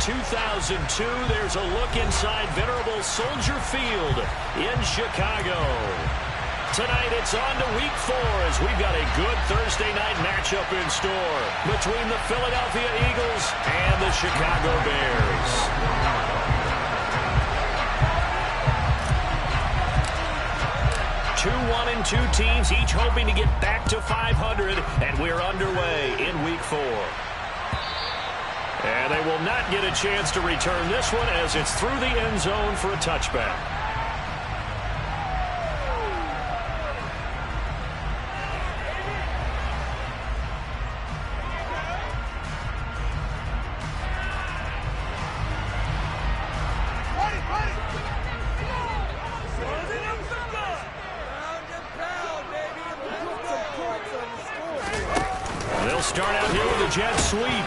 2002. There's a look inside venerable Soldier Field in Chicago. Tonight it's on to week 4 as we've got a good Thursday night matchup in store between the Philadelphia Eagles and the Chicago Bears. Two 1-2 teams, each hoping to get back to 500, and we're underway in week 4. And they will not get a chance to return this one as it's through the end zone for a touchback. They'll start out here with a jet sweep.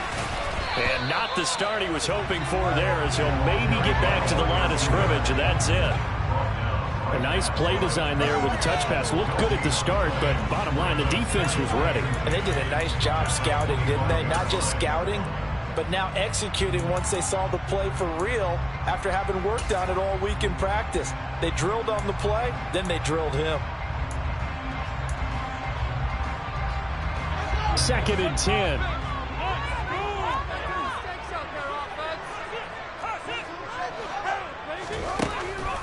And not the start he was hoping for there, as he'll maybe get back to the line of scrimmage, and that's it. A nice play design there with the touch pass. Looked good at the start, but bottom line, the defense was ready. And they did a nice job scouting, didn't they? Not just scouting, but now executing once they saw the play for real after having worked on it all week in practice. They drilled on the play, then they drilled him. 2nd and 10.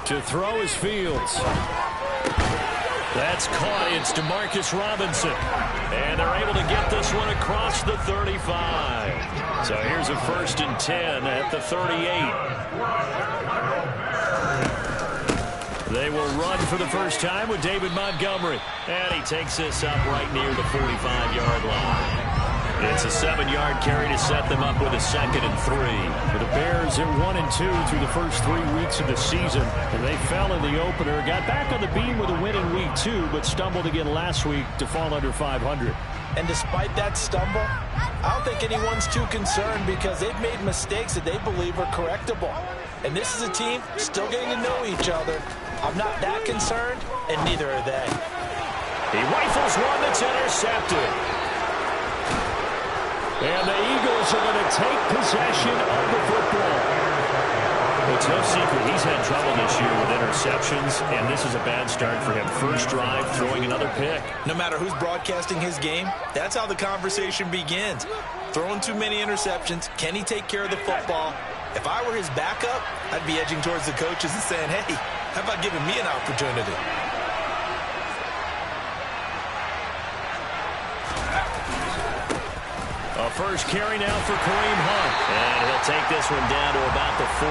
To throw is Fields. That's caught. It's Demarcus Robinson. And they're able to get this one across the 35. So here's a 1st and 10 at the 38. They will run for the first time with David Montgomery. And he takes this up right near the 45-yard line. It's a 7-yard carry to set them up with a 2nd and 3. For the Bears, they're 1-2 through the first 3 weeks of the season, and they fell in the opener. Got back on the beam with a win in week 2, but stumbled again last week to fall under 500. And despite that stumble, I don't think anyone's too concerned because they've made mistakes that they believe are correctable. And this is a team still getting to know each other. I'm not that concerned, and neither are they. He rifles one that's intercepted. And the Eagles are going to take possession of the football. It's no secret he's had trouble this year with interceptions, and this is a bad start for him. First drive, throwing another pick. No matter who's broadcasting his game, that's how the conversation begins. Throwing too many interceptions, can he take care of the football? If I were his backup, I'd be edging towards the coaches and saying, hey, how about giving me an opportunity? A first carry now for Kareem Hunt. And he'll take this one down to about the 40.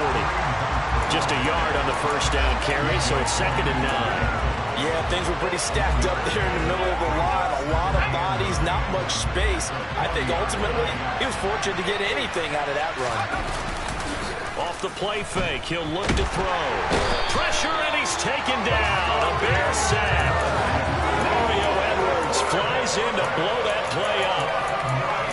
Just a yard on the first down carry, so it's 2nd and 9. Yeah, things were pretty stacked up there in the middle of the line. A lot of bodies, not much space. I think ultimately he was fortunate to get anything out of that run. Off the play fake, he'll look to throw. Pressure, and he's taken down. A Bear sack. Mario Edwards flies in to blow that play up.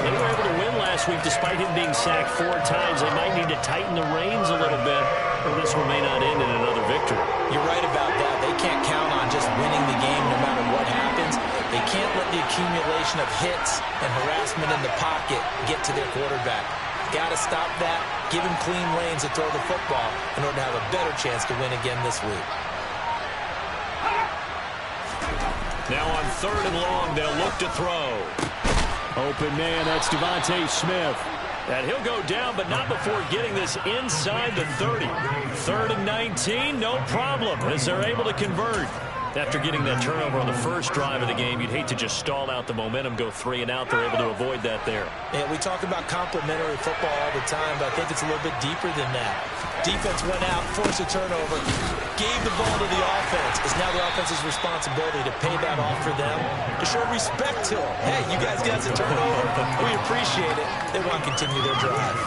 They were able to win last week despite him being sacked 4 times. They might need to tighten the reins a little bit, or this one may not end in another victory. You're right about that. They can't count on just winning the game no matter what happens. They can't let the accumulation of hits and harassment in the pocket get to their quarterback. Got to stop that, give him clean lanes to throw the football in order to have a better chance to win again this week. Now on 3rd and long, they'll look to throw. Open man, that's Devontae Smith. And he'll go down, but not before getting this inside the 30. 3rd and 19, no problem, as they're able to convert. After getting that turnover on the first drive of the game, you'd hate to just stall out the momentum, go 3 and out. They're able to avoid that there. Yeah, we talk about complementary football all the time, but I think it's a little bit deeper than that. Defense went out, forced a turnover, gave the ball to the offense. It's now the offense's responsibility to pay that off for them, to show respect to them. Hey, you guys got the turnover. We appreciate it. They want to continue their drive.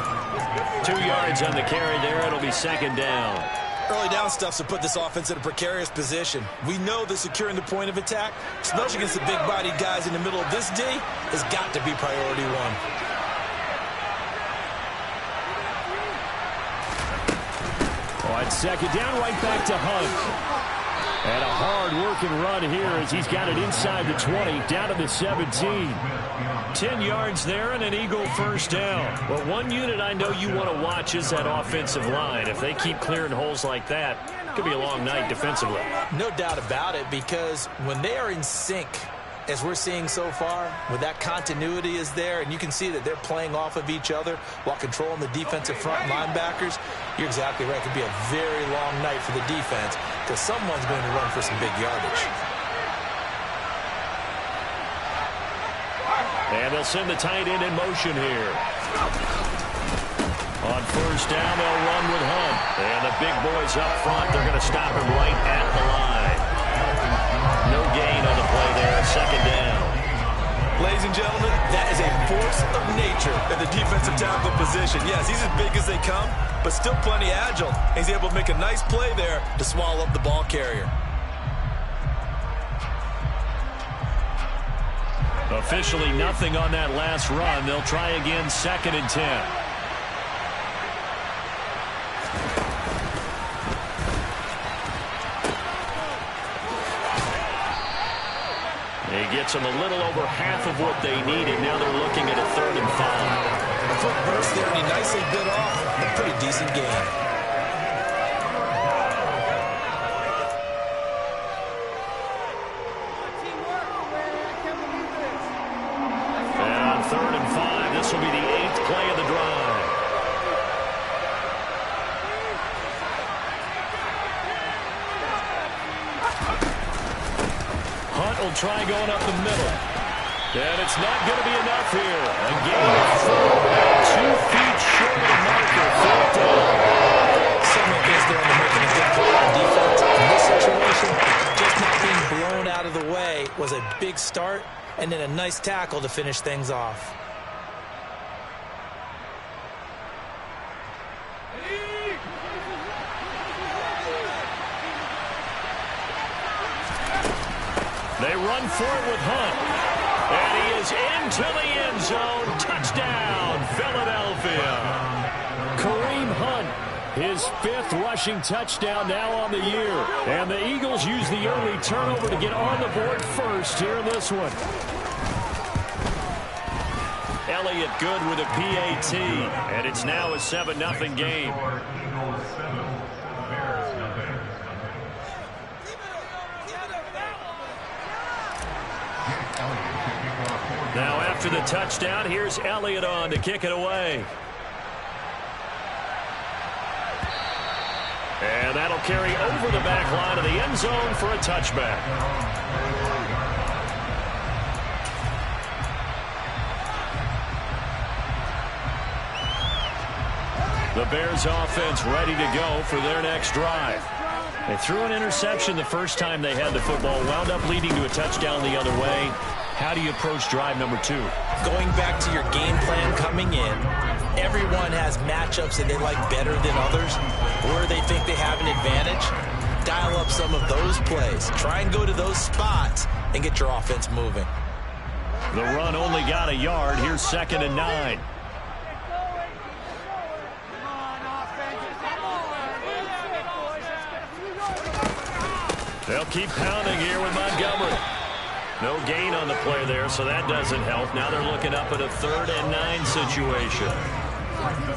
2 yards on the carry there. It'll be 2nd down. Early down stuff's to put this offense in a precarious position. We know that securing the point of attack, especially against the big-bodied guys in the middle of this D, has got to be priority 1. On 2nd down, right back to Hunt. And a hard-working run here as he's got it inside the 20, down to the 17. 10 yards there and an Eagle first down. Well, one unit I know you want to watch is that offensive line. If they keep clearing holes like that, it could be a long night defensively. No doubt about it, because when they are in sync, as we're seeing so far, when that continuity is there, and you can see that they're playing off of each other while controlling the defensive front linebackers, you're exactly right. It could be a very long night for the defense because someone's going to run for some big yardage. And they'll send the tight end in motion here. On first down, they'll run with Hunt. And the big boys up front, they're going to stop him right at the line. No gain on the play there, second down. Ladies and gentlemen, that is a force of nature at the defensive tackle position. Yes, he's as big as they come, but still plenty agile. He's able to make a nice play there to swallow up the ball carrier. Officially nothing on that last run. They'll try again, 2nd and 10. He gets them a little over half of what they needed. Now they're looking at a 3rd and 5. A quick burst there, and he nicely bit off a pretty decent gain. And on 3rd and 5, this will be the 8th play of the drive. Hunt will try going up the middle. And it's not going to be enough here. A gain of 4, 2 feet short of the marker. 4th down. Someone gets there and they're making a good play on defense. In this situation, just not being blown out of the way was a big start, and then a nice tackle to finish things off. They run for it with Hunt. And he is into the end zone. Touchdown, Philadelphia. Kareem Hunt, his 5th rushing touchdown now on the year. And the Eagles use the early turnover to get on the board first here in this one. Elliott good with a PAT. And it's now a 7-0 game. Now after the touchdown, here's Elliott on to kick it away. And that'll carry over the back line of the end zone for a touchback. The Bears offense ready to go for their next drive. They threw an interception the first time they had the football, wound up leading to a touchdown the other way. How do you approach drive number 2? Going back to your game plan coming in, everyone has matchups that they like better than others, where they think they have an advantage. Dial up some of those plays. Try and go to those spots and get your offense moving. The run only got a yard. Here's 2nd and 9. They'll keep pounding here with Montgomery. No gain on the play there, so that doesn't help. Now they're looking up at a 3rd and 9 situation.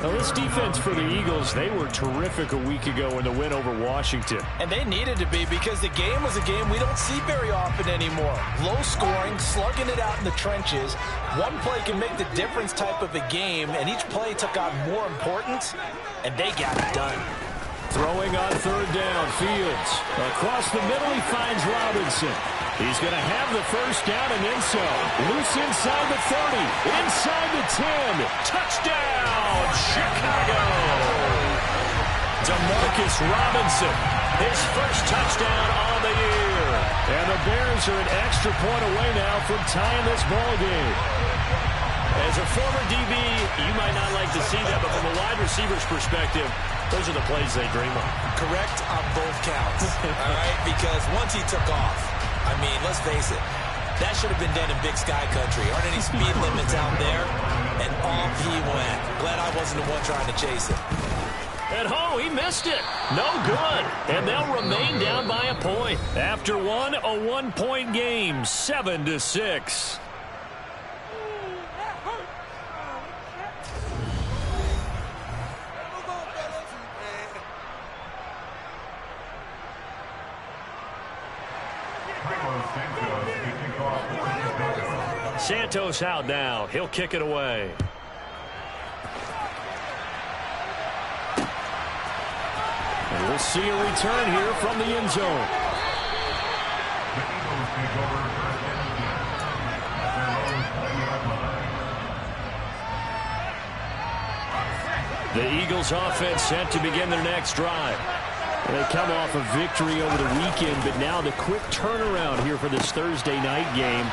Now this defense for the Eagles, they were terrific a week ago in the win over Washington. And they needed to be, because the game was a game we don't see very often anymore. Low scoring, slugging it out in the trenches. One play can make the difference type of a game, and each play took on more importance, and they got it done. Throwing on 3rd down, Fields. Across the middle, he finds Robinson. He's going to have the first down and then so. Loose inside the 30, inside the 10. Touchdown, Chicago! DeMarcus Robinson, his first touchdown on the year. And the Bears are an extra point away now from tying this ball game. As a former DB, you might not like to see that, but from a wide receiver's perspective, those are the plays they dream of. Correct on both counts, all right? Because once he took off, I mean, let's face it, that should have been done in Big Sky Country. Aren't any speed limits out there? And off he went. Glad I wasn't the one trying to chase it. And oh, he missed it. No good. And they'll remain down by a point. After one, a one-point game, 7-6. Santos out now. He'll kick it away. And we'll see a return here from the end zone. The Eagles offense set to begin their next drive. They come off a victory over the weekend, but now the quick turnaround here for this Thursday night game.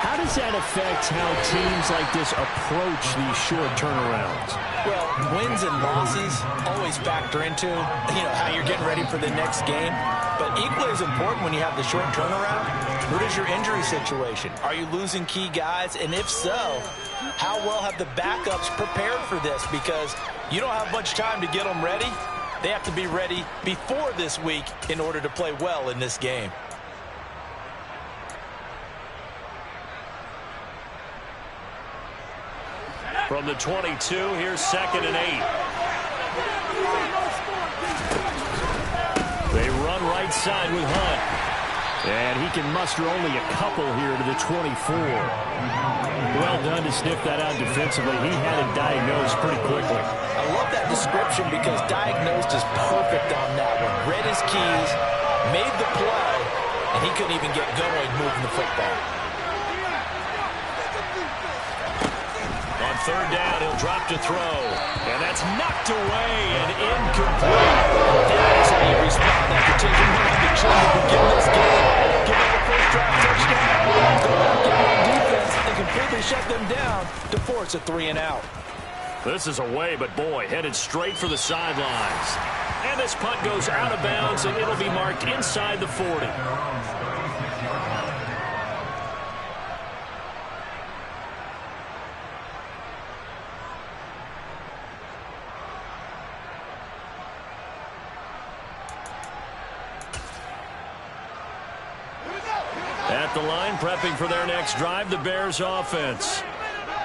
How does that affect how teams like this approach these short turnarounds? Well, wins and losses always factor into, how you're getting ready for the next game. But equally as important when you have the short turnaround, what is your injury situation? Are you losing key guys? And if so, how well have the backups prepared for this? Because you don't have much time to get them ready. They have to be ready before this week in order to play well in this game. From the 22, here's 2nd and 8. They run right side with Hunt. And he can muster only a couple here to the 24. Well done to sniff that out defensively. He had it diagnosed pretty quickly. I love that description because diagnosed is perfect on that one. Read his keys, made the play, and he couldn't even get going moving the football. On 3rd down, he'll drop to throw. And that's knocked away and incomplete. That is how you respond after taking one of the children to begin this game. Give up the first drive touchdown. Go back in on defense and completely shut them down to force a 3-and-out. This is away, but boy, headed straight for the sidelines. And this punt goes out of bounds, and it'll be marked inside the 40. At the line, prepping for their next drive, the Bears offense.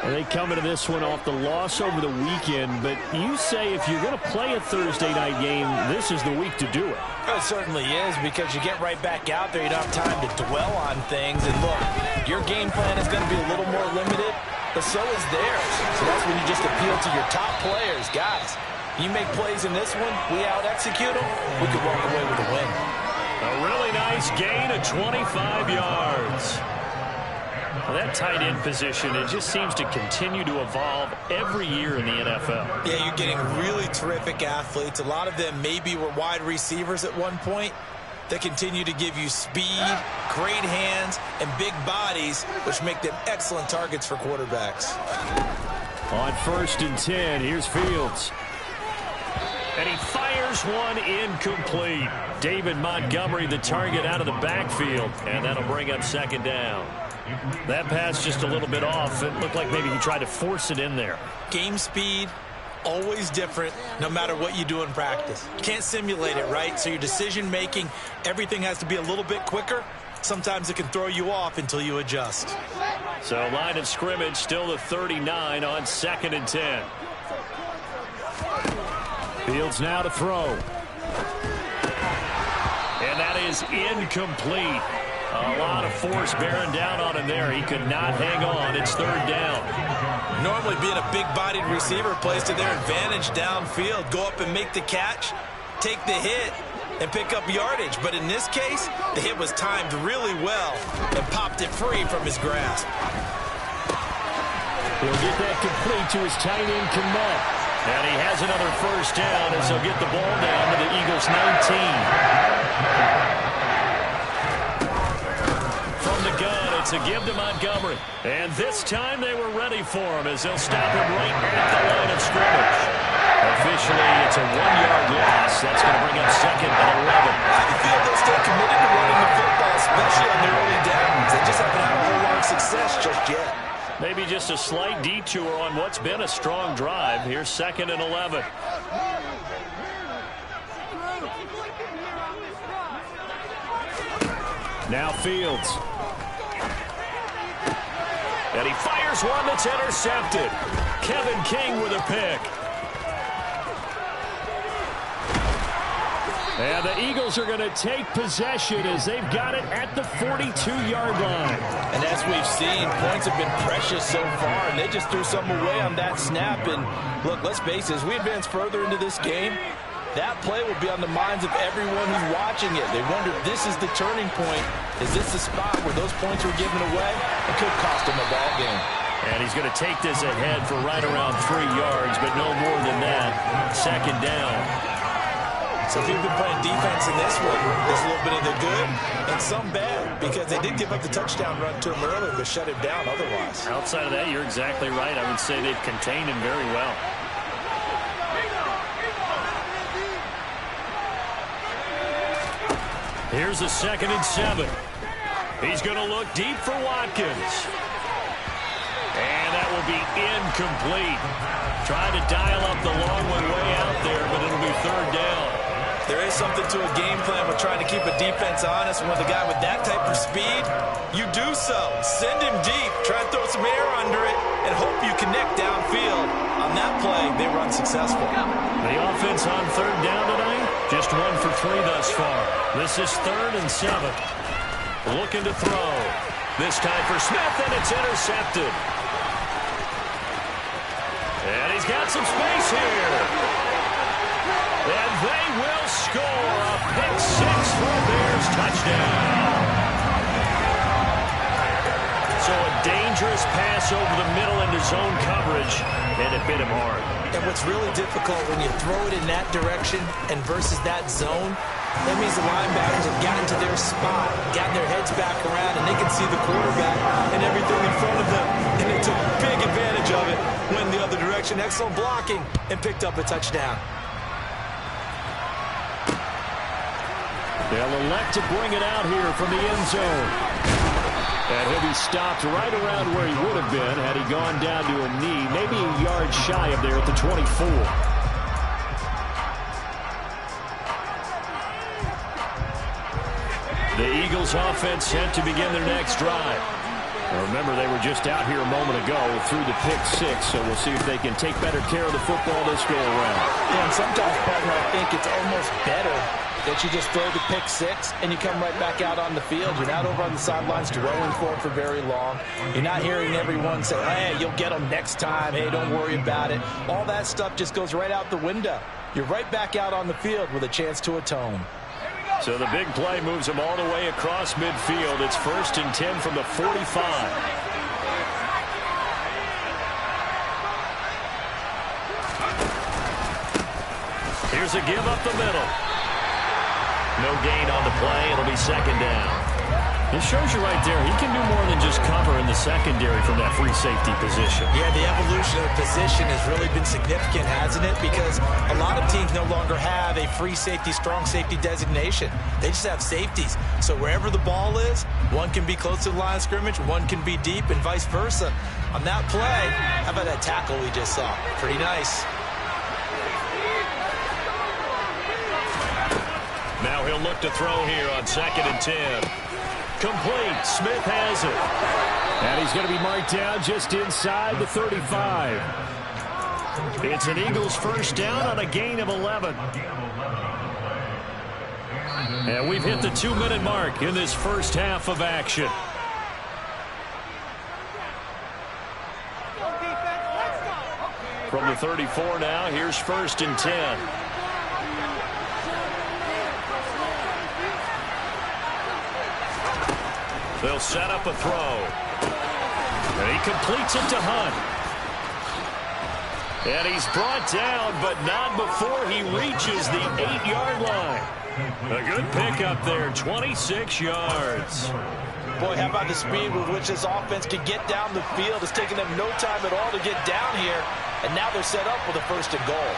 And they come into this one off the loss over the weekend, but you say if you're going to play a Thursday night game, this is the week to do it. It certainly is, because you get right back out there. You don't have time to dwell on things. And look, your game plan is going to be a little more limited, but so is theirs. So that's when you just appeal to your top players. Guys, you make plays in this one, we out-execute them, we could walk away with a win. A really nice gain of 25 yards. Well, that tight end position, it just seems to continue to evolve every year in the NFL. Yeah, you're getting really terrific athletes. A lot of them maybe were wide receivers at one point. They continue to give you speed, great hands, and big bodies, which make them excellent targets for quarterbacks. On 1st and 10, here's Fields. And he fires one incomplete. David Montgomery, the target, out of the backfield. And that'll bring up 2nd down. That pass just a little bit off. It looked like maybe he tried to force it in there. Game speed, always different, no matter what you do in practice. You can't simulate it, right? So your decision-making, everything has to be a little bit quicker. Sometimes it can throw you off until you adjust. So line of scrimmage still the 39 on 2nd and 10. Fields now to throw. And that is incomplete. A lot of force bearing down on him there. He could not hang on. It's 3rd down. Normally being a big-bodied receiver plays to their advantage downfield. Go up and make the catch, take the hit, and pick up yardage. But in this case, the hit was timed really well and popped it free from his grasp. He'll get that complete to his tight end, Kmet. And he has another 1st down as he'll get the ball down to the Eagles' 19. From the gun, it's a give to Montgomery. And this time they were ready for him as they'll stop him right at the line of scrimmage. Officially, it's a 1-yard loss. That's going to bring up 2nd and 11. I feel they'll stay committed to running the football, especially on their early downs. They just haven't had a whole lot of success just yet. Maybe just a slight detour on what's been a strong drive. Here's 2nd and 11. Now Fields. And he fires one that's intercepted. Kevin King with a pick. And the Eagles are going to take possession as they've got it at the 42-yard line. And as we've seen, points have been precious so far, and they just threw something away on that snap. And look, let's face it, as we advance further into this game, that play will be on the minds of everyone who's watching it. They wonder if this is the turning point. Is this the spot where those points were given away? It could cost them a ball game. And he's going to take this ahead for right around 3 yards, but no more than that. Second down. So if you've been playing defense in this one, there's a little bit of the good and some bad, because they did give up the touchdown run to him earlier, but shut him down otherwise. Outside of that, you're exactly right. I would say they've contained him very well. Here's a 2nd and 7. He's going to look deep for Watkins. And that will be incomplete. Trying to dial up the long one way out there, but it'll be 3rd down. There is something to a game plan with trying to keep a defense honest. When with a guy with that type of speed, you do so. Send him deep. Try to throw some air under it and hope you connect downfield. On that play, they were unsuccessful. The offense on 3rd down tonight, just 1 for 3 thus far. This is 3rd and 7. Looking to throw. This time for Smith, and it's intercepted. And he's got some space here. And they will score a pick-6 for a Bears touchdown. So a dangerous pass over the middle into zone coverage, and it hit him hard. And what's really difficult when you throw it in that direction and versus that zone, that means the linebackers have gotten to their spot, gotten their heads back around, and they can see the quarterback and everything in front of them. And they took big advantage of it, went the other direction, excellent blocking, and picked up a touchdown. They'll elect to bring it out here from the end zone. And he'll be stopped right around where he would have been had he gone down to a knee, maybe a yard shy of there at the 24. The Eagles offense set to begin their next drive. Now remember, they were just out here a moment ago through the pick-6, so we'll see if they can take better care of the football this go-around. Yeah, and sometimes, partner, I think it's almost better that you just throw the pick-6 and you come right back out on the field. You're not over on the sidelines dwelling for it for very long. You're not hearing everyone say, hey, you'll get them next time. Hey, don't worry about it. All that stuff just goes right out the window. You're right back out on the field with a chance to atone. So the big play moves them all the way across midfield. It's 1st and 10 from the 45. Here's a give up the middle. No gain on the play. It'll be 2nd down. It shows you right there, he can do more than just cover in the secondary from that free safety position. Yeah, the evolution of the position has really been significant, hasn't it? Because a lot of teams no longer have a free safety, strong safety designation. They just have safeties. So wherever the ball is, one can be close to the line of scrimmage, one can be deep, and vice versa. On that play, how about that tackle we just saw? Pretty nice. Now he'll look to throw here on 2nd and 10. Complete. Smith has it. And he's going to be marked down just inside the 35. It's an Eagles 1st down on a gain of 11. And we've hit the 2-minute mark in this first half of action. From the 34 now, here's 1st and 10. They'll set up a throw. And he completes it to Hunt. And he's brought down, but not before he reaches the 8-yard line. A good pickup there, 26 yards. Boy, how about the speed with which this offense can get down the field? It's taking them no time at all to get down here. And now they're set up with a 1st and goal.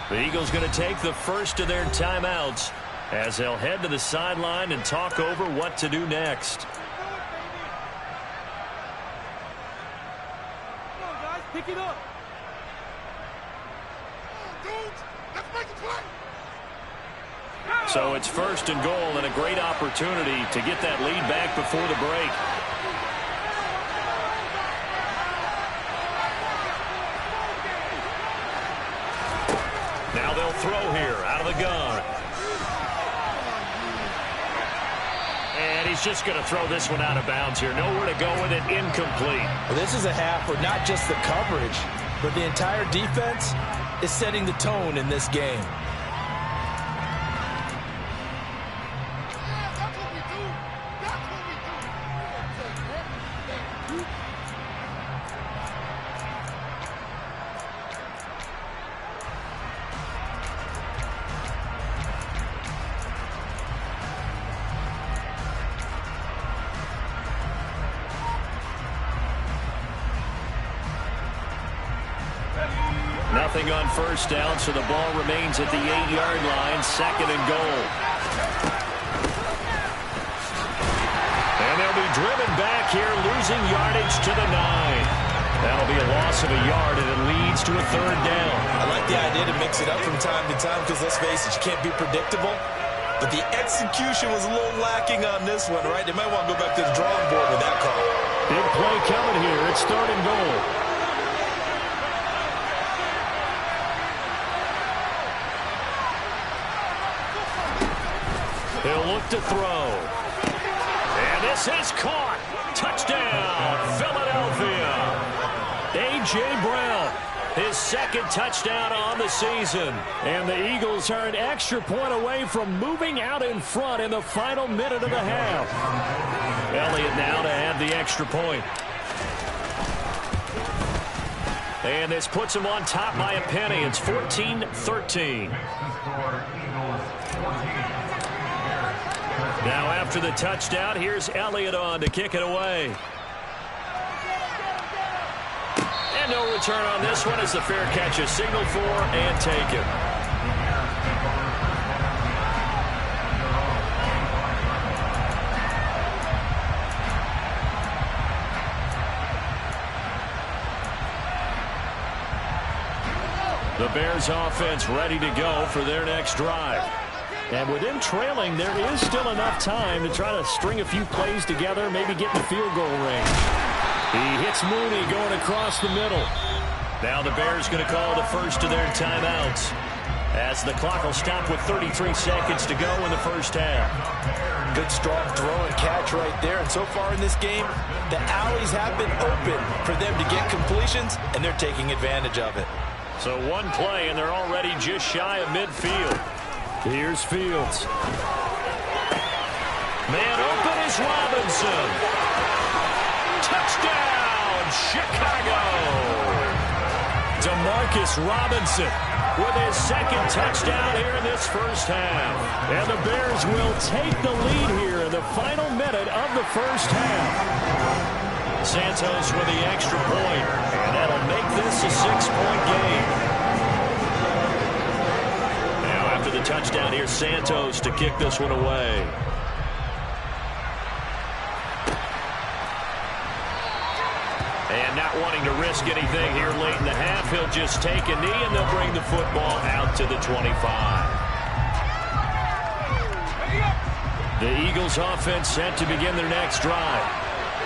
The Eagles going to take the first of their timeouts as they'll head to the sideline and talk over what to do next. Come on, guys, pick it up. So it's 1st and goal and a great opportunity to get that lead back before the break. Now they'll throw here out of the gun. And he's just going to throw this one out of bounds here. Nowhere to go with it. Incomplete. Well, this is a half where not just the coverage, but the entire defense is setting the tone in this game. Nothing on 1st down, so the ball remains at the 8-yard line, 2nd and goal. And they'll be driven back here, losing yardage to the 9. That'll be a loss of a yard, and it leads to a 3rd down. I like the idea to mix it up from time to time because, let's face it, you can't be predictable. But the execution was a little lacking on this one, right? They might want to go back to the drawing board with that call. Big play coming here. It's 3rd and goal. He'll look to throw. And this is caught. Touchdown, Philadelphia. A.J. Brown, his 2nd touchdown on the season. And the Eagles are an extra point away from moving out in front in the final minute of the half. Elliott now to add the extra point. And this puts him on top by a penny. It's 14-13. Now after the touchdown, here's Elliott on to kick it away. And no return on this one as the fair catch is signaled for and taken. The Bears offense ready to go for their next drive. And with them trailing, there is still enough time to try to string a few plays together, maybe get in the field goal range. He hits Mooney going across the middle. Now the Bears going to call the first of their timeouts as the clock will stop with 33 seconds to go in the first half. Good strong throw and catch right there. And so far in this game, the alleys have been open for them to get completions, and they're taking advantage of it. So one play, and they're already just shy of midfield. Here's Fields. Man open is Robinson. Touchdown, Chicago. Demarcus Robinson with his 2nd touchdown here in this first half. And the Bears will take the lead here in the final minute of the first half. Santos with the extra point, and that'll make this a 6-point game. The touchdown here, Santos to kick this one away. And not wanting to risk anything here late in the half, he'll just take a knee and they'll bring the football out to the 25. The Eagles offense set to begin their next drive.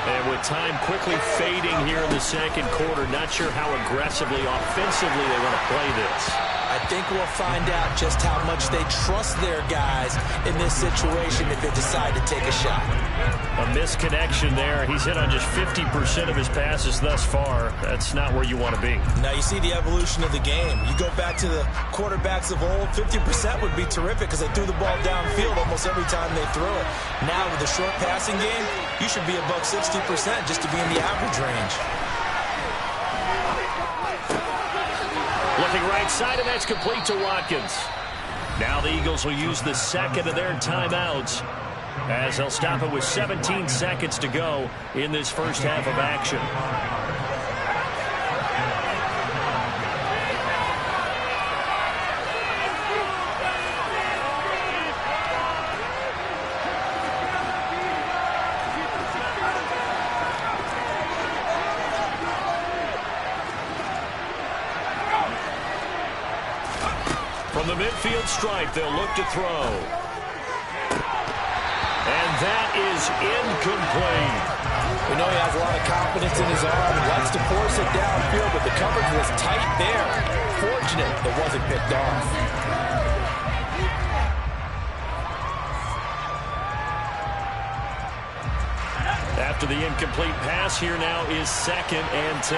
And with time quickly fading here in the 2nd quarter, not sure how aggressively, offensively they want to play this. I think we'll find out just how much they trust their guys in this situation if they decide to take a shot. A misconnection there. He's hit on just 50% of his passes thus far. That's not where you want to be. Now you see the evolution of the game. You go back to the quarterbacks of old, 50% would be terrific because they threw the ball downfield almost every time they threw it. Now with the short passing game, you should be above 60% just to be in the average range. Looking right side, and that's complete to Watkins. Now the Eagles will use the 2nd of their timeouts as they'll stop it with 17 seconds to go in this first half of action. From the midfield stripe, they'll look to throw. And that is incomplete. We know he has a lot of confidence in his arm and likes to force it downfield, but the coverage was tight there. Fortunate it wasn't picked off. After the incomplete pass, here now is 2nd and 10.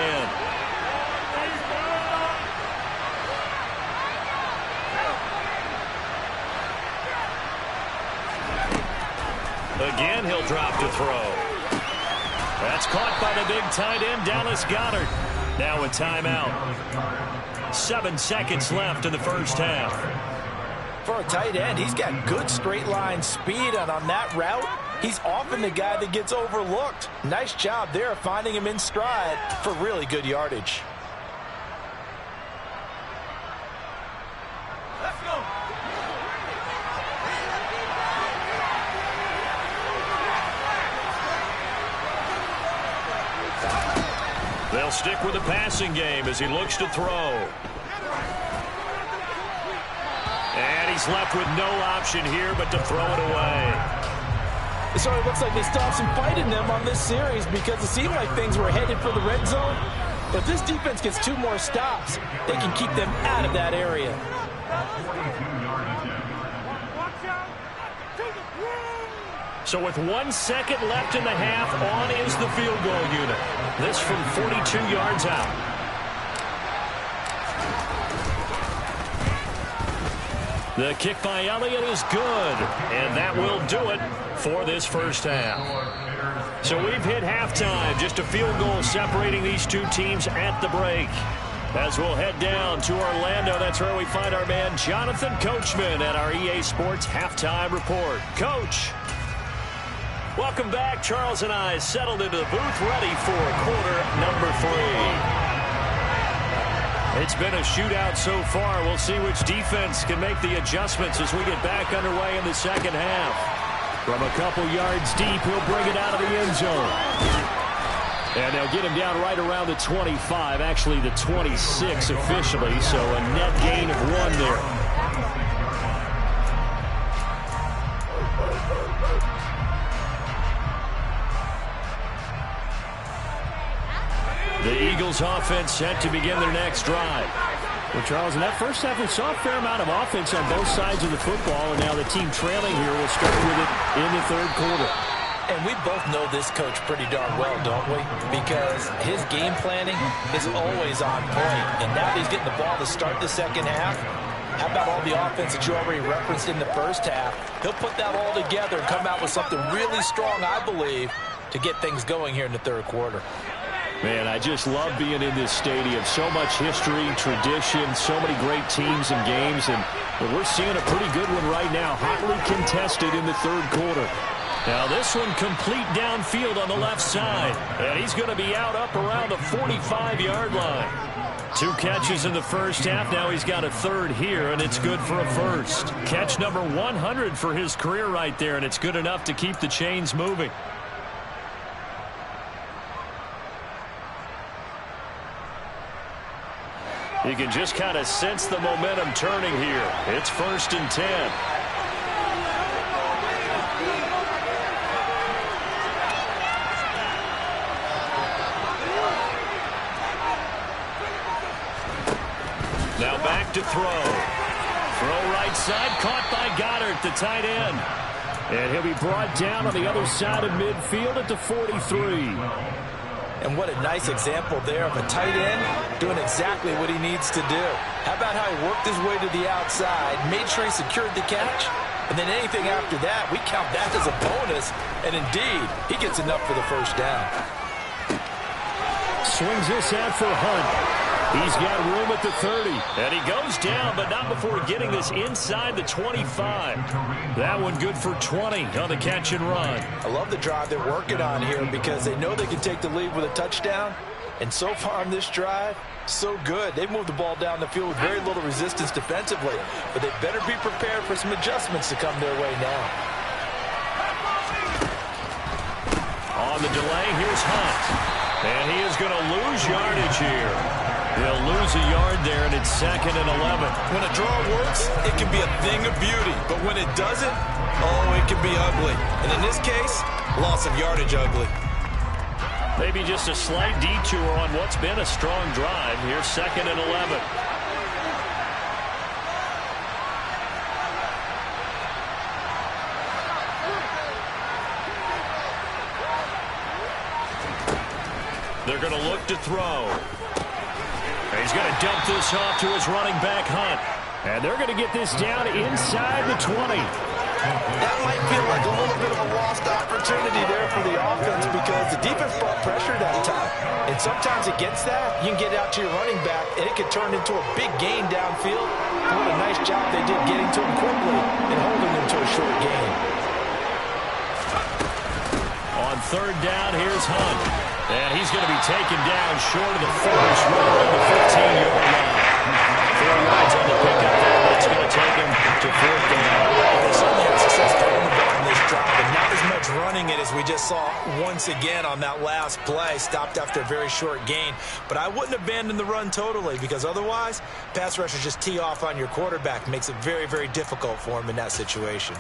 Again, he'll drop to throw. That's caught by the big tight end, Dallas Goedert. Now a timeout. 7 seconds left in the first half. For a tight end, he's got good straight line speed, and on that route, he's often the guy that gets overlooked. Nice job there finding him in stride for really good yardage. Let's go. They'll stick with the passing game as he looks to throw. And he's left with no option here but to throw it away. So it looks like they still have some fight in them on this series because it seemed like things were headed for the red zone. But if this defense gets 2 more stops, they can keep them out of that area. So with 1 second left in the half, on is the field goal unit. This from 42 yards out. The kick by Elliott is good, and that will do it for this first half. So we've hit halftime, just a field goal separating these two teams at the break. As we'll head down to Orlando, that's where we find our man Jonathan Coachman at our EA Sports Halftime Report. Coach, welcome back. Charles and I settled into the booth ready for quarter number 3. It's been a shootout so far. We'll see which defense can make the adjustments as we get back underway in the second half. From a couple yards deep, he'll bring it out of the end zone. And they'll get him down right around the 25, actually the 26 officially, so a net gain of 1 there. The Eagles offense set to begin their next drive. Well, Charles, in that first half, we saw a fair amount of offense on both sides of the football, and now the team trailing here will start with it in the third quarter. And we both know this coach pretty darn well, don't we? Because his game planning is always on point. And now that he's getting the ball to start the second half, how about all the offense that you already referenced in the first half? He'll put that all together and come out with something really strong, I believe, to get things going here in the third quarter. Man, I just love being in this stadium. So much history, tradition, so many great teams and games. And we're seeing a pretty good one right now, hotly contested in the third quarter. Now this one complete downfield on the left side. And he's going to be out up around the 45-yard line. 2 catches in the first half. Now he's got a third here, and it's good for a first. Catch number 100 for his career right there, and it's good enough to keep the chains moving. You can just kind of sense the momentum turning here. It's 1st and 10. Now back to throw. Throw right side, caught by Goedert, the tight end. And he'll be brought down on the other side of midfield at the 43. And what a nice example there of a tight end doing exactly what he needs to do. How about how he worked his way to the outside, made sure he secured the catch, and then anything after that, we count that as a bonus. And indeed, he gets enough for the first down. Swings this out for Hunt. He's got room at the 30. And he goes down, but not before getting this inside the 25. That one good for 20 on the catch and run. I love the drive they're working on here because they know they can take the lead with a touchdown. And so far on this drive, so good. They've moved the ball down the field with very little resistance defensively. But they better be prepared for some adjustments to come their way now. On the delay, here's Hunt. And he is going to lose yardage here. He'll lose a yard there, and it's 2nd and 11. When a draw works, it can be a thing of beauty. But when it doesn't, oh, it can be ugly. And in this case, loss of yardage ugly. Maybe just a slight detour on what's been a strong drive. Here's 2nd and 11. They're going to look to throw. He's going to dump this off to his running back, Hunt. And they're going to get this down inside the 20. That might feel like a little bit of a lost opportunity there for the offense because the defense brought pressure that time. And sometimes against that, you can get out to your running back, and it could turn into a big gain downfield. What a nice job they did getting to him quickly and holding him to a short gain. On 3rd down, here's Hunt. And he's going to be taken down short of the first, right around the 15-yard line. 4 yards on the pickup there. That's going to take him to 4th down. They certainly had success throwing the ball in this drive, and not as much running it as we just saw once again on that last play. Stopped after a very short gain. But I wouldn't abandon the run totally because otherwise, pass rushers just tee off on your quarterback. Makes it very, very difficult for him in that situation.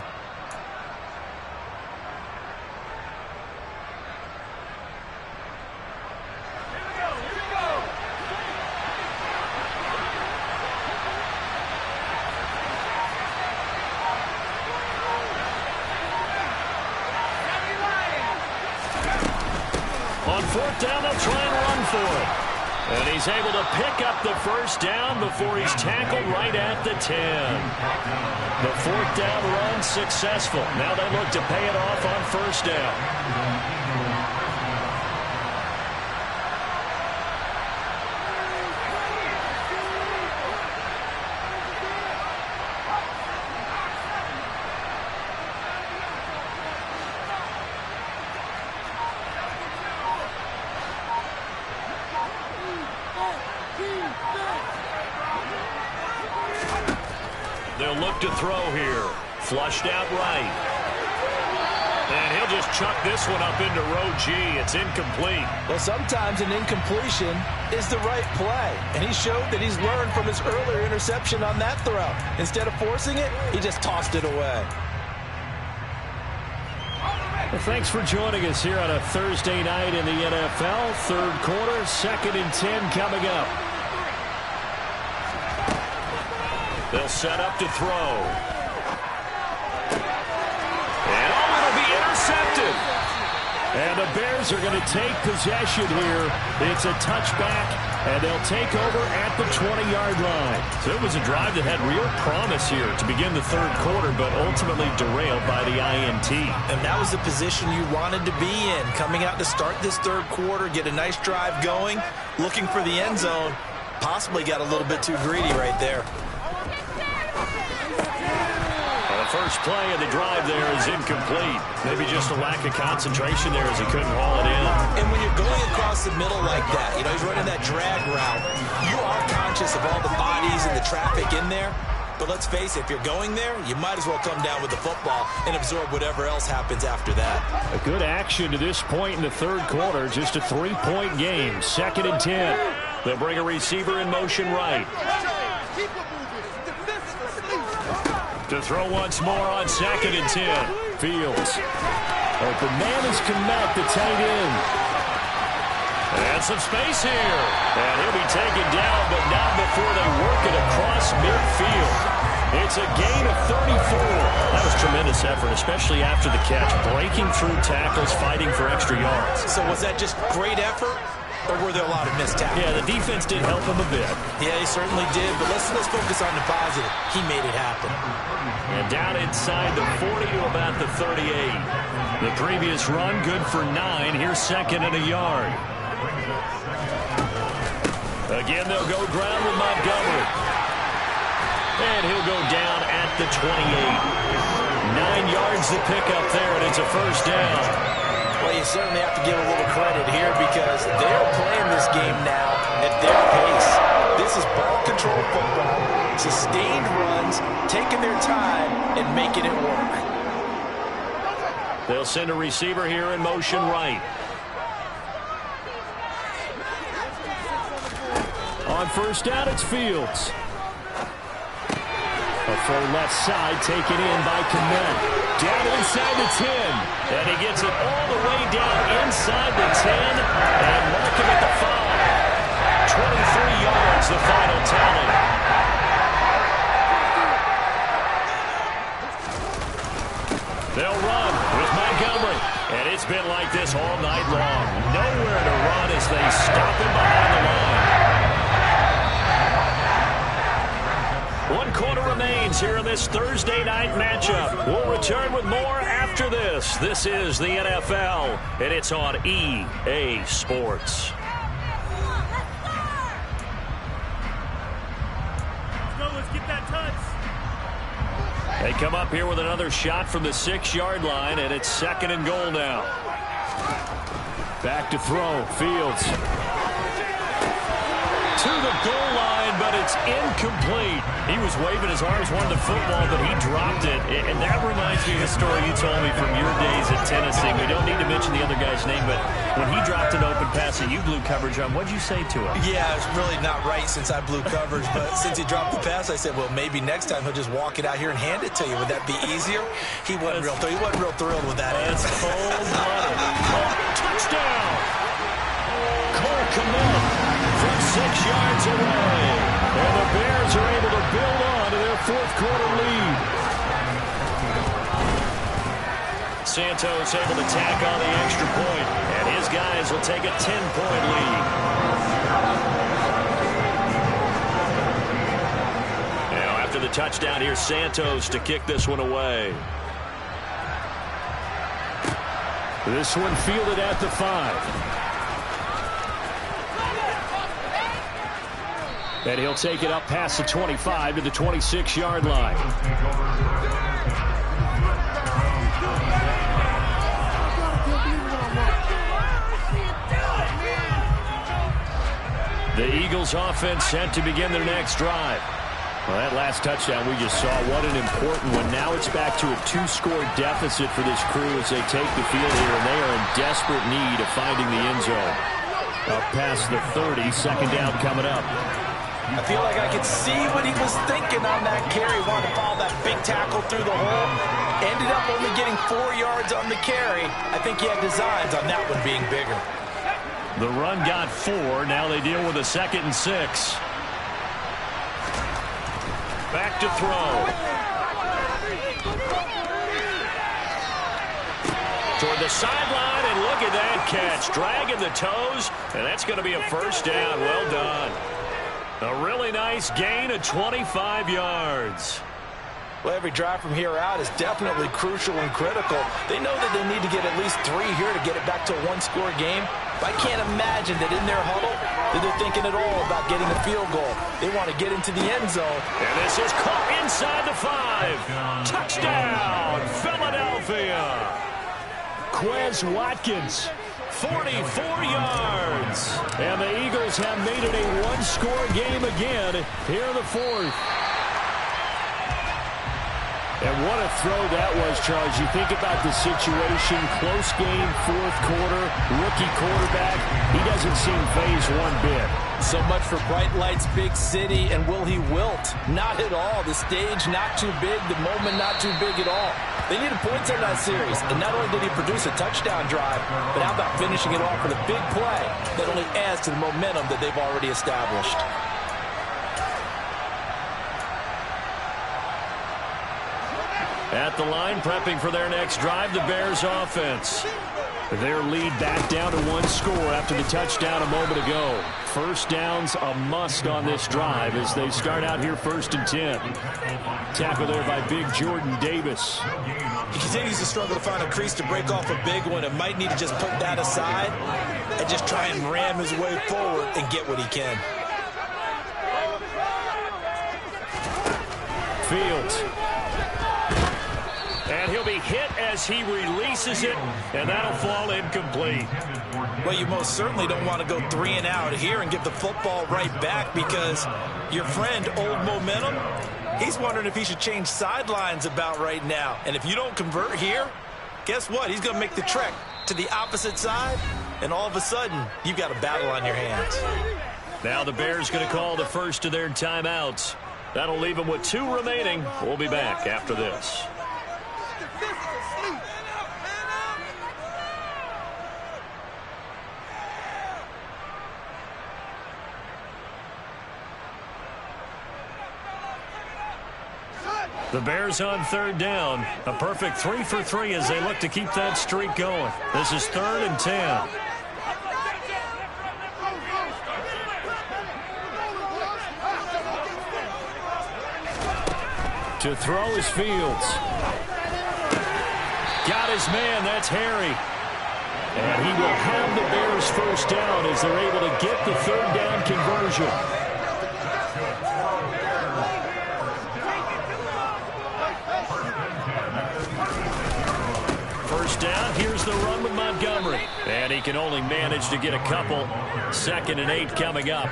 On 4th down, they'll try and run for it. And he's able to pick up the first down before he's tackled right at the 10. The 4th down run successful. Now they look to pay it off on 1st down. They'll look to throw here. Flushed out right. And he'll just chuck this one up into row G. It's incomplete. Well, sometimes an incompletion is the right play. And he showed that he's learned from his earlier interception on that throw. Instead of forcing it, he just tossed it away. Well, thanks for joining us here on a Thursday night in the NFL. 3rd quarter, 2nd and 10 coming up. They'll set up to throw. And oh, it'll be intercepted. And the Bears are going to take possession here. It's a touchback, and they'll take over at the 20-yard line. So it was a drive that had real promise here to begin the 3rd quarter, but ultimately derailed by the INT. And that was the position you wanted to be in. Coming out to start this 3rd quarter, get a nice drive going, looking for the end zone. Possibly got a little bit too greedy right there. The first play of the drive there is incomplete. Maybe just a lack of concentration there as he couldn't haul it in. And when you're going across the middle like that, you know, he's running that drag route, you are conscious of all the bodies and the traffic in there. But let's face it, if you're going there, you might as well come down with the football and absorb whatever else happens after that. A good action to this point in the 3rd quarter. Just a 3-point game. 2nd and 10. They'll bring a receiver in motion right. To throw once more on 2nd and 10. Fields. Open man is Kmet, the tight end. And some space here. And he'll be taken down, but not before they work it across midfield. It's a gain of 34. That was tremendous effort, especially after the catch. Breaking through tackles, fighting for extra yards. So was that just great effort? Or were there a lot of missed tackles? Yeah, the defense did help him a bit. Yeah, he certainly did. But let's focus on the positive. He made it happen. And down inside the 40 to about the 38. The previous run, good for 9. Here's 2nd and a yard. Again, they'll go ground with Montgomery. And he'll go down at the 28. 9 yards to pick up there, and it's a first down. Well, you certainly have to give a little credit here because they're playing this game now at their pace. This is ball control football, sustained runs, taking their time and making it work. They'll send a receiver here in motion right. On first down, it's Fields. A full left side taken in by Kmet. Down inside the 10. And he gets it all the way down inside the 10. And mark him at the 5. 23 yards, the final tally. They'll run with Montgomery. And it's been like this all night long. Nowhere to run as they stop him behind the line. 1 quarter remains here in this Thursday night matchup. We'll return with more after this. This is the NFL, and it's on EA Sports. Let's get that touch. They come up here with another shot from the 6-yard line, and it's 2nd and goal now. Back to throw. Fields. To the goal line, but it's incomplete. He was waving his arms, wanted the football, but he dropped it. And that reminds me of the story you told me from your days at Tennessee. We don't need to mention the other guy's name, but when he dropped an open pass that you blew coverage on, what'd you say to him? Yeah, it's really not right since I blew coverage, but since he dropped the pass, I said, well, maybe next time he'll just walk it out here and hand it to you. Would that be easier? He wasn't real thrilled with that answer. Cold-blooded. Touchdown! Cole Kmet from 6 yards away. And the Bears are able to build on to their 4th quarter lead. Santos able to tack on the extra point, and his guys will take a 10-point lead. Now after the touchdown, here's Santos to kick this one away. This one fielded at the 5. And he'll take it up past the 25 to the 26-yard line. The Eagles offense set to begin their next drive. Well, that last touchdown we just saw, what an important one. Now it's back to a 2-score deficit for this crew as they take the field here, and they are in desperate need of finding the end zone. Up past the 30, 2nd down coming up. I feel like I could see what he was thinking on that carry. Wanted to follow that big tackle through the hole. Ended up only getting 4 yards on the carry. I think he had designs on that one being bigger. The run got 4. Now they deal with a 2nd and 6. Back to throw. Toward the sideline, and look at that catch. Dragging the toes, and that's going to be a 1st down. Well done. A really nice gain of 25 yards. Well, every drive from here out is definitely crucial and critical. They know that they need to get at least 3 here to get it back to a 1-score game. But I can't imagine that in their huddle that they're thinking at all about getting a field goal. They want to get into the end zone. And this is caught inside the 5. Touchdown, Philadelphia. Quez Watkins, 44 yards. And the Eagles have made it a 1-score game again here in the 4th. And what a throw that was, Charles. You think about the situation, close game, 4th quarter, rookie quarterback. He doesn't seem fazed one bit. So much for bright lights, big city, and will he wilt? Not at all. The stage not too big, the moment not too big at all. They needed points in that series, and not only did he produce a touchdown drive, but how about finishing it off with a big play that only adds to the momentum that they've already established. At the line, prepping for their next drive, the Bears offense. Their lead back down to 1 score after the touchdown a moment ago. 1st down's a must on this drive as they start out here 1st and 10. Tackle there by big Jordan Davis. He continues to struggle to find a crease to break off a big one and might need to just put that aside and just try and ram his way forward and get what he can. Fields. And he'll be hit as he releases it, and that'll fall incomplete. Well, you most certainly don't want to go 3 and out here and give the football right back because your friend, Old Momentum, he's wondering if he should change sidelines about right now. And if you don't convert here, guess what? He's going to make the trek to the opposite side, and all of a sudden, you've got a battle on your hands. Now the Bears going to call the first of their timeouts. That'll leave them with 2 remaining. We'll be back after this. The Bears on 3rd down. A perfect 3 for 3 as they look to keep that streak going. This is 3rd and 10. To throw is Fields. Got his man. That's Harry. And he will have the Bears first down as they're able to get the 3rd down conversion. First down, here's the run with Montgomery. And he can only manage to get a couple. 2nd and 8 coming up.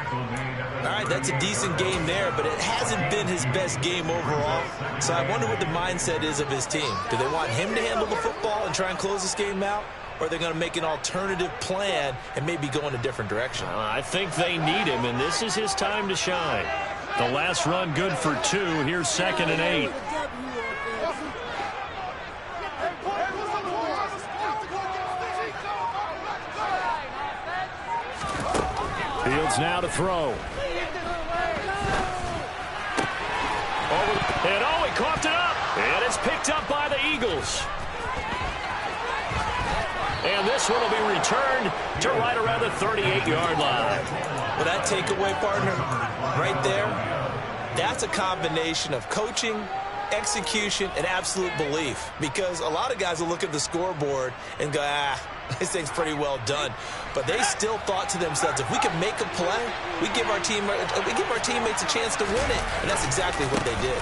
All right, that's a decent game there, but it hasn't been his best game overall. So I wonder what the mindset is of his team. Do they want him to handle the football and try and close this game out? Or are they going to make an alternative plan and maybe go in a different direction? I think they need him, and this is his time to shine. The last run good for 2. Here's 2nd and 8. Fields now to throw. And oh, he coughed it up. And it's picked up by the Eagles. And this one will be returned to right around the 38-yard line. Well, that takeaway, partner, right there, that's a combination of coaching, execution, and absolute belief. Because a lot of guys will look at the scoreboard and go, this thing's pretty well done. But they still thought to themselves, if we can make a play, we give our teammates a chance to win it. And that's exactly what they did.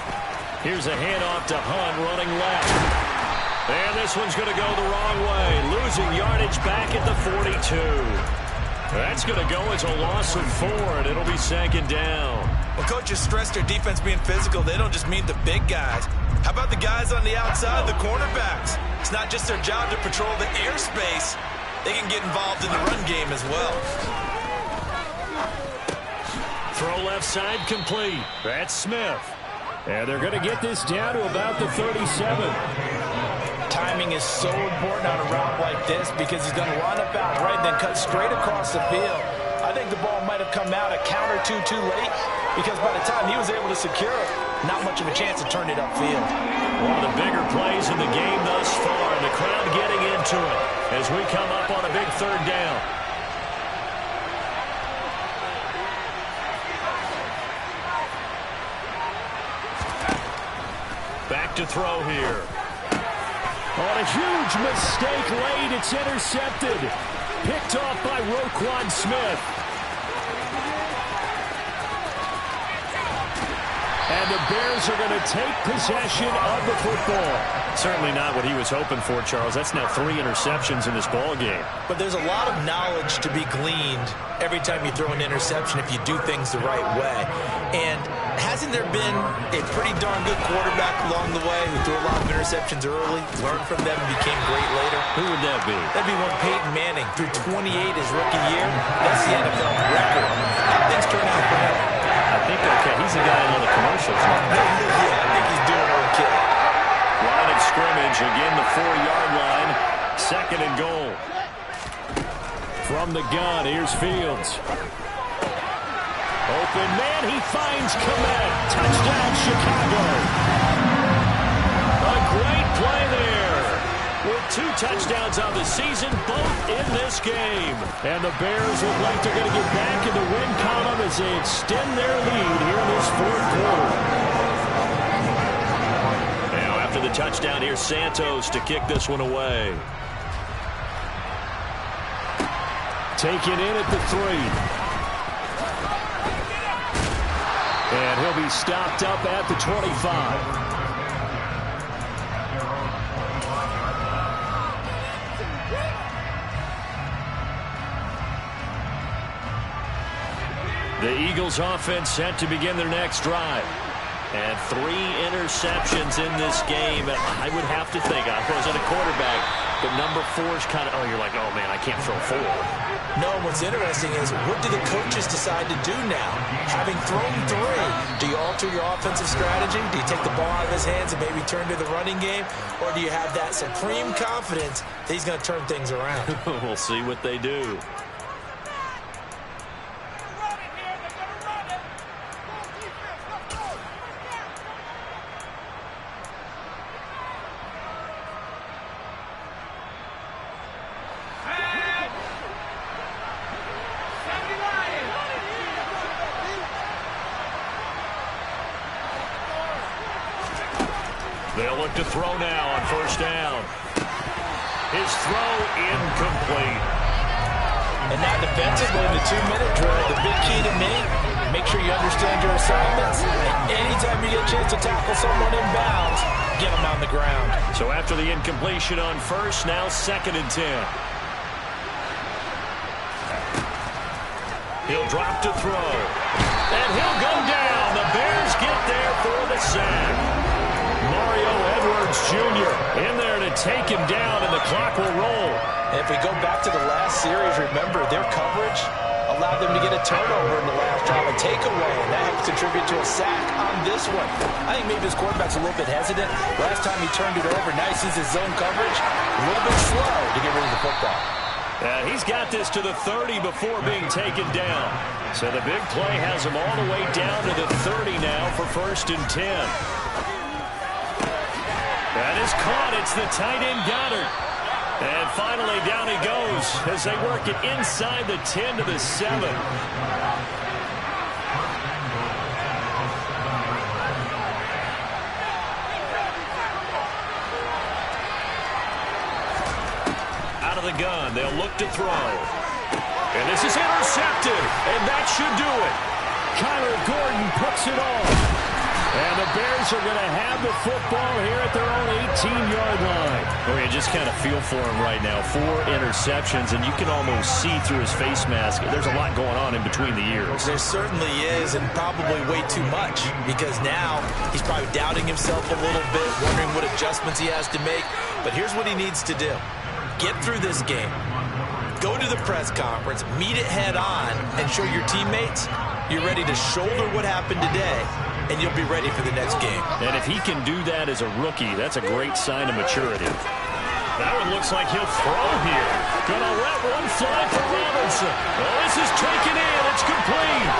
Here's a handoff to Hunt running left. And this one's going to go the wrong way. Losing yardage back at the 42. That's going to go as a loss of 4, and it'll be 2nd down. When coaches stress their defense being physical, they don't just mean the big guys. How about the guys on the outside, the cornerbacks? It's not just their job to patrol the airspace. They can get involved in the run game as well. Throw left side complete. That's Smith. And they're going to get this down to about the 37. Timing is so important on a route like this because he's going to run up out right, then cut straight across the field. I think the ball might have come out a count or two too late because by the time he was able to secure it, not much of a chance to turn it upfield. One of the bigger plays in the game thus far, and the crowd getting into it as we come up on a big 3rd down. Back to throw here. On a huge mistake late, it's intercepted. Picked off by Roquan Smith. And the Bears are going to take possession of the football. Certainly not what he was hoping for, Charles. That's now 3 interceptions in this ball game. But there's a lot of knowledge to be gleaned every time you throw an interception if you do things the right way. And hasn't there been a pretty darn good quarterback along the way who threw a lot of interceptions early, learned from them, and became great later? Who would that be? That'd be one Peyton Manning. Threw 28 his rookie year. That's the NFL record. How things turn out for him? I think, okay, he's the guy on the commercials. Yeah, I think he's doing okay. Line of scrimmage, again the 4-yard line. 2nd and goal. From the gun, here's Fields. Open man, he finds Kmet. Touchdown, Chicago. A great play there. With 2 touchdowns on the season, both in this game. And the Bears look like they're going to get back in the win column as they extend their lead here in this 4th quarter. Now after the touchdown, here's Santos to kick this one away. Taken in at the 3. And he'll be stopped up at the 25. The Eagles offense set to begin their next drive. And 3 interceptions. interceptions in this game. I would have to think, I wasn't a quarterback, but number 4 is kind of, you're like, oh, man, I can't throw 4. No, what's interesting is what do the coaches decide to do now? Having thrown 3, do you alter your offensive strategy? Do you take the ball out of his hands and maybe turn to the running game? Or do you have that supreme confidence that he's going to turn things around? We'll see what they do. They'll look to throw now on first down. His throw incomplete. And now defensively, the 2-minute drill, the big key to me, make sure you understand your assignments. And anytime you get a chance to tackle someone in bounds, get them on the ground. So after the incompletion on first, now 2nd and 10. He'll drop to throw. And he'll go down. The Bears get there for the sack. Mario Edwards Jr. in there to take him down, and the clock will roll. And if we go back to the last series, remember, their coverage allowed them to get a turnover in the last drive, a takeaway, and that helps contribute to a sack on this one. I think maybe this quarterback's a little bit hesitant. Last time he turned it over, now he sees his zone coverage, a little bit slow to get rid of the football. He's got this to the 30 before being taken down. So the big play has him all the way down to the 30 now for 1st and 10. That is caught. It's the tight end Goddard. And finally down he goes as they work it inside the 10 to the 7. Out of the gun. They'll look to throw. And this is intercepted. And that should do it. Kyler Gordon puts it on. And the Bears are going to have the football here at their own 18-yard line. Well, you just kind of feel for him right now. 4 interceptions, and you can almost see through his face mask. There's a lot going on in between the ears. There certainly is, and probably way too much, because now he's probably doubting himself a little bit, wondering what adjustments he has to make. But here's what he needs to do. Get through this game. Go to the press conference, meet it head on, and show your teammates you're ready to shoulder what happened today, and you'll be ready for the next game. And if he can do that as a rookie, that's a great sign of maturity. That one looks like he'll throw here. Gonna let one fly for Robinson. Oh, this is taken in. It's complete.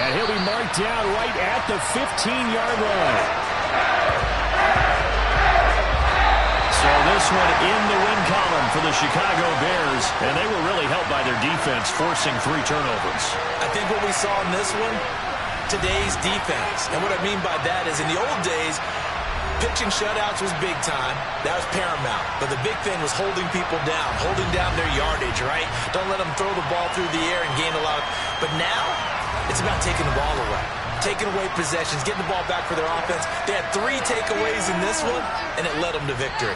And he'll be marked down right at the 15-yard line. So this one in the win column for the Chicago Bears, and they were really helped by their defense, forcing 3 turnovers. I think what we saw in this one, today's defense. And what I mean by that is in the old days, pitching shutouts was big time. That was paramount. But the big thing was holding people down, holding down their yardage, right? Don't let them throw the ball through the air and gain a lot. But now, it's about taking the ball away. Taking away possessions, getting the ball back for their offense. They had 3 takeaways in this one, and it led them to victory.